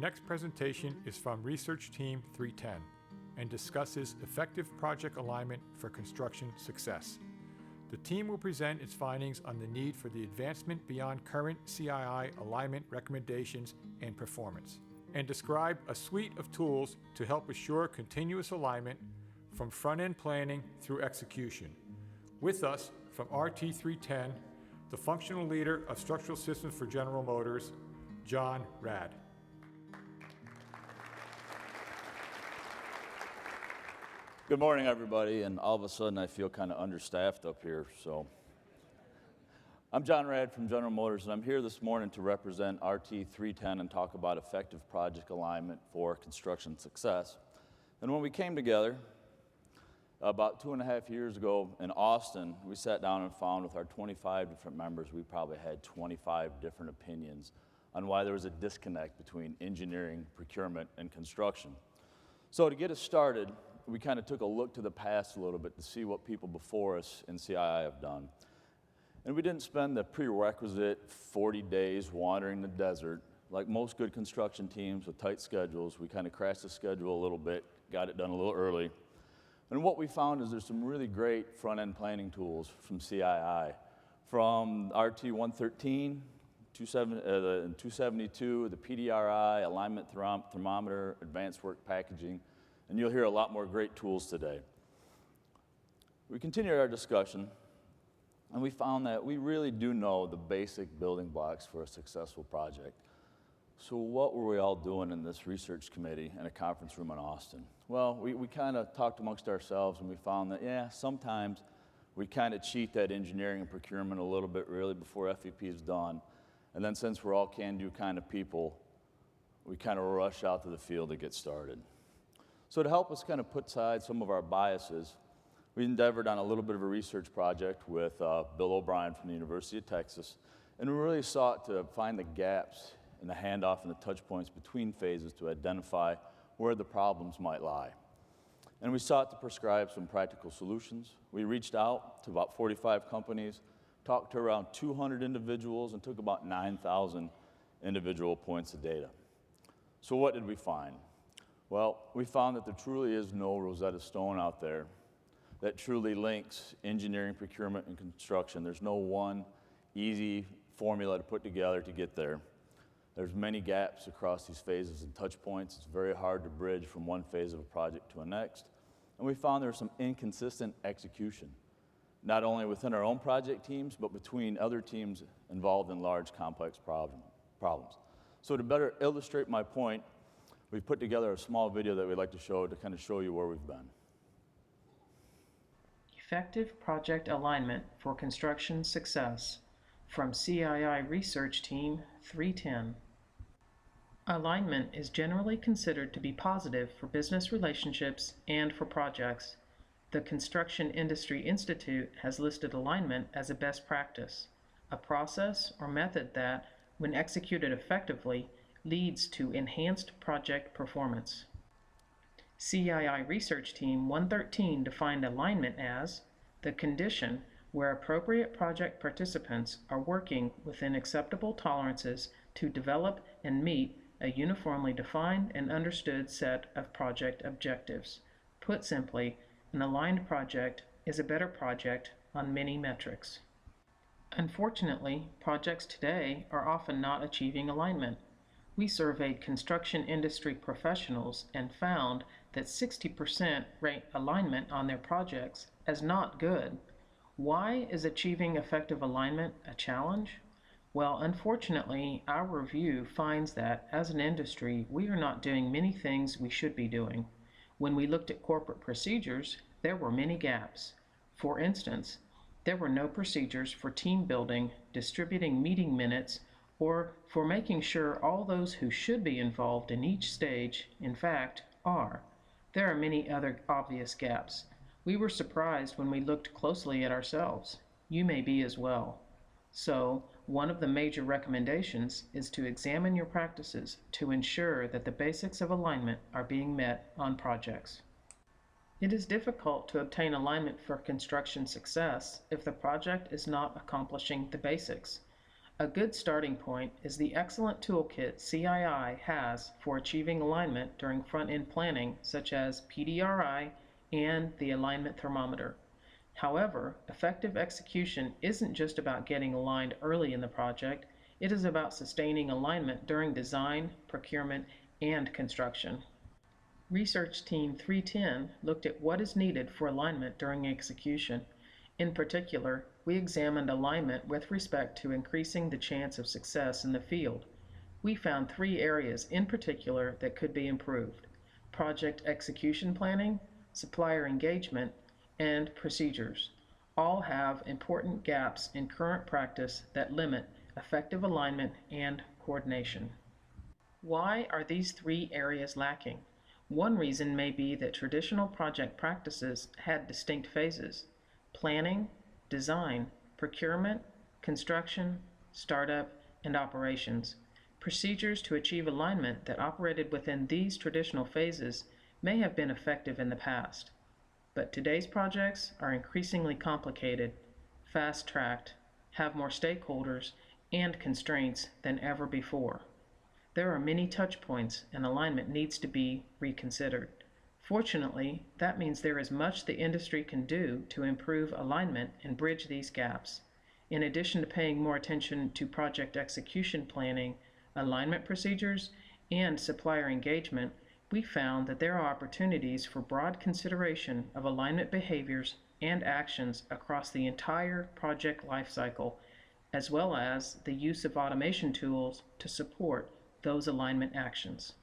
next presentation is from Research Team 310 and discusses effective project alignment for construction success. The team will present its findings on the need for the advancement beyond current CII alignment recommendations and performance, and describe a suite of tools to help assure continuous alignment from front-end planning through execution. With us from RT310, the functional leader of structural systems for General Motors, John Raad. Good morning, everybody, and all of a sudden I feel kind of understaffed up here. So, I'm John Raad from General Motors, and I'm here this morning to represent RT310 and talk about effective project alignment for construction success. And when we came together about 2.5 years ago in Austin, we sat down and found with our 25 different members, we probably had 25 different opinions on why there was a disconnect between engineering, procurement, and construction. So to get us started, we kind of took a look to the past a little bit to see what people before us in CII have done. And we didn't spend the prerequisite 40 days wandering the desert. Like most good construction teams with tight schedules, we kind of crashed the schedule a little bit, got it done a little early. And what we found is there's some really great front-end planning tools from CII. From RT113, 272, the PDRI, alignment thermometer, advanced work packaging, and you'll hear a lot more great tools today. We continued our discussion, and we found that we really do know the basic building blocks for a successful project. So what were we all doing in this research committee in a conference room in Austin? Well, we kind of talked amongst ourselves, and we found that, yeah, sometimes we kind of cheat that engineering and procurement a little bit really before FEP is done. And then since we're all can-do kind of people, we kind of rush out to the field to get started. So to help us kind of put aside some of our biases, we endeavored on a little bit of a research project with Bill O'Brien from the University of Texas, and we really sought to find the gaps in the handoff and the touch points between phases to identify where the problems might lie. And we sought to prescribe some practical solutions. We reached out to about 45 companies, talked to around 200 individuals, and took about 9,000 individual points of data. So what did we find? Well, we found that there truly is no Rosetta Stone out there that truly links engineering, procurement, and construction. There's no one easy formula to put together to get there. There's many gaps across these phases and touch points. It's very hard to bridge from one phase of a project to the next. And we found there was some inconsistent execution, not only within our own project teams, but between other teams involved in large, complex problems. So to better illustrate my point, we've put together a small video that we'd like to show to kind of show you where we've been. Effective project alignment for construction success from CII Research Team 310. Alignment is generally considered to be positive for business relationships and for projects. The Construction Industry Institute has listed alignment as a best practice, a process or method that, when executed effectively, leads to enhanced project performance. CII Research Team 113 defined alignment as the condition where appropriate project participants are working within acceptable tolerances to develop and meet a uniformly defined and understood set of project objectives. Put simply, an aligned project is a better project on many metrics. Unfortunately, projects today are often not achieving alignment. We surveyed construction industry professionals and found that 60% rate alignment on their projects as not good. Why is achieving effective alignment a challenge? Well, unfortunately, our review finds that as an industry, we are not doing many things we should be doing. When we looked at corporate procedures, there were many gaps. For instance, there were no procedures for team building, distributing meeting minutes, or for making sure all those who should be involved in each stage, in fact, are. There are many other obvious gaps. We were surprised when we looked closely at ourselves. You may be as well. So, one of the major recommendations is to examine your practices to ensure that the basics of alignment are being met on projects. It is difficult to obtain alignment for construction success if the project is not accomplishing the basics. A good starting point is the excellent toolkit CII has for achieving alignment during front-end planning, such as PDRI and the alignment thermometer. However, effective execution isn't just about getting aligned early in the project, it is about sustaining alignment during design, procurement, and construction. Research Team 310 looked at what is needed for alignment during execution. In particular, we examined alignment with respect to increasing the chance of success in the field. We found 3 areas in particular that could be improved: project execution planning, supplier engagement, and procedures. All have important gaps in current practice that limit effective alignment and coordination. Why are these 3 areas lacking? One reason may be that traditional project practices had distinct phases: planning, design, procurement, construction, startup, and operations. Procedures to achieve alignment that operated within these traditional phases may have been effective in the past. But today's projects are increasingly complicated, fast-tracked, have more stakeholders and constraints than ever before. There are many touch points, and alignment needs to be reconsidered. Fortunately, that means there is much the industry can do to improve alignment and bridge these gaps. In addition to paying more attention to project execution planning, alignment procedures, and supplier engagement, we found that there are opportunities for broad consideration of alignment behaviors and actions across the entire project lifecycle, as well as the use of automation tools to support those alignment actions.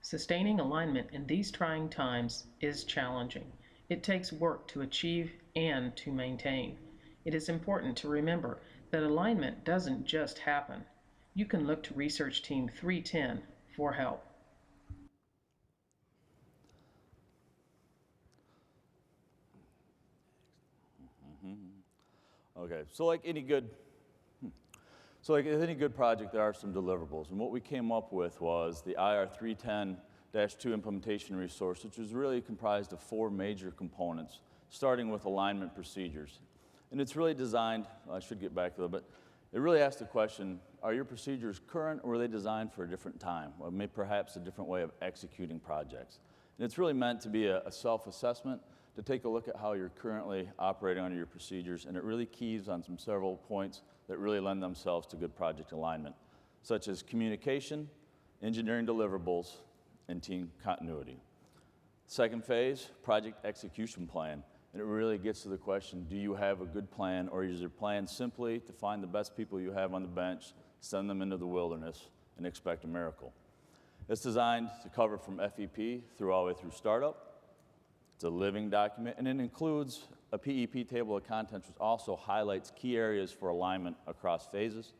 Sustaining alignment in these trying times is challenging. It takes work to achieve and to maintain. It is important to remember that alignment doesn't just happen. You can look to Research Team 310 for help. Okay, so like any good project, there are some deliverables. And what we came up with was the IR 310-2 implementation resource, which is really comprised of 4 major components, starting with alignment procedures. And it's really designed, I should get back to it, but it really asks the question, are your procedures current or were they designed for a different time, or maybe perhaps a different way of executing projects? And it's really meant to be a self-assessment to take a look at how you're currently operating under your procedures, and it really keys on several points that really lend themselves to good project alignment, such as communication, engineering deliverables, and team continuity. Second phase, project execution plan. And it really gets to the question, do you have a good plan, or is your plan simply to find the best people you have on the bench, send them into the wilderness, and expect a miracle? It's designed to cover from FEP all the way through startup. It's a living document, and it includes a PEP table of contents, which also highlights key areas for alignment across phases.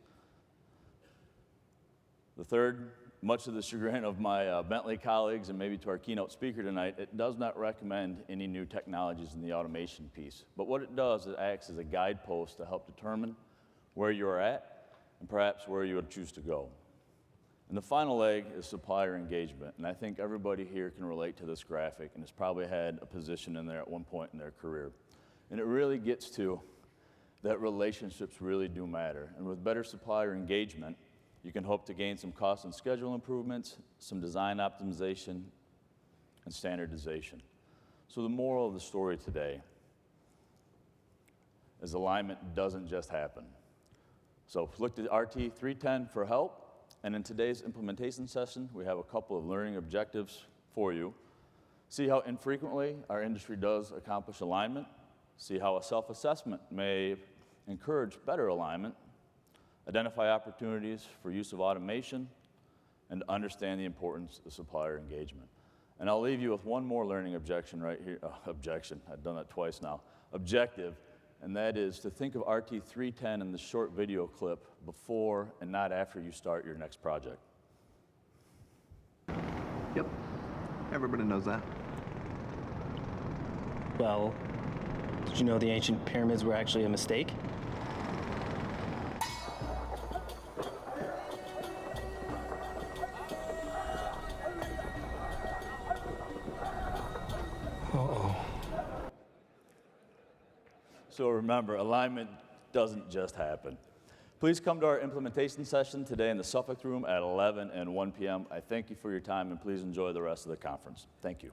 The third, much to the chagrin of my Bentley colleagues and maybe to our keynote speaker tonight, it does not recommend any new technologies in the automation piece. But what it does, it acts as a guidepost to help determine where you're at and perhaps where you would choose to go. And the final leg is supplier engagement. And I think everybody here can relate to this graphic and has probably had a position in there at one point in their career. And it really gets to that relationships really do matter. And with better supplier engagement, you can hope to gain some cost and schedule improvements, some design optimization, and standardization. So the moral of the story today is alignment doesn't just happen. So look to RT 310 for help. And in today's implementation session, we have a couple of learning objectives for you. See how infrequently our industry does accomplish alignment. See how a self-assessment may encourage better alignment. Identify opportunities for use of automation, and understand the importance of supplier engagement. And I'll leave you with one more learning objection right here. Objection, I've done that twice now. Objective, and that is to think of RT 310 in the short video clip before and not after you start your next project. Yep, everybody knows that. Well, did you know the ancient pyramids were actually a mistake? So remember, alignment doesn't just happen. Please come to our implementation session today in the Suffolk Room at 11 and 1 p.m. I thank you for your time, and please enjoy the rest of the conference. Thank you.